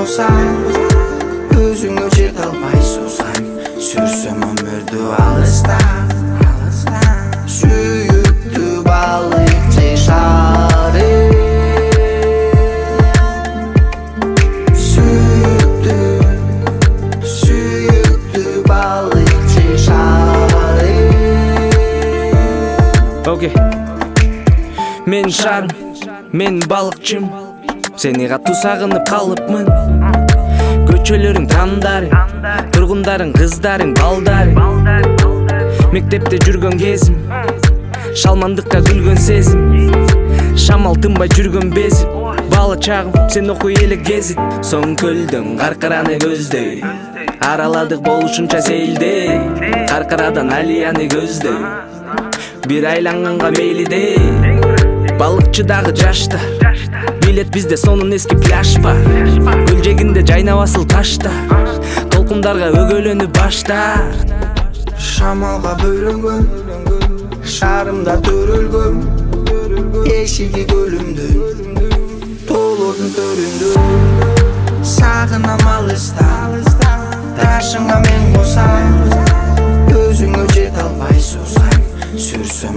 болсаң, өзіңе жете албай сусаң, сүрсөм өмүрдү алыстан. Сүйүктүү балыкчы шары, сүйүктүү балыкчы шары. Окей, мен шарым, мен балыкчым, сени катуу сагынып калыпмын. Көчөлөрүң тамдарың, тургундарың, кыздарың, балдарың. Мектепте жүргөн кезим, шалмандыкка күлгөн сезим. Шамал тынбай жүргөн безип, бала чагым сен окуй эле кезит. Соң көлдөн каркараны көздөй, араладык болушунча сейилдей. Каркарадан алияны көздөй, бир айланганга мейлидей. Балыкчы дагы жашта, билет бизде сонун эски пляж бар. Көл жегинде жайнап асыл ташта, толкундарга өгөлөнүп башта. Шамалга бөлөнгөн, шарымда төрөлгөн, эшиги көлүмдүн, тоолордун төрүндө. Сагынам алыстан, ташыңа мен косам, өзүңө жете албай сусаң, сүрсөм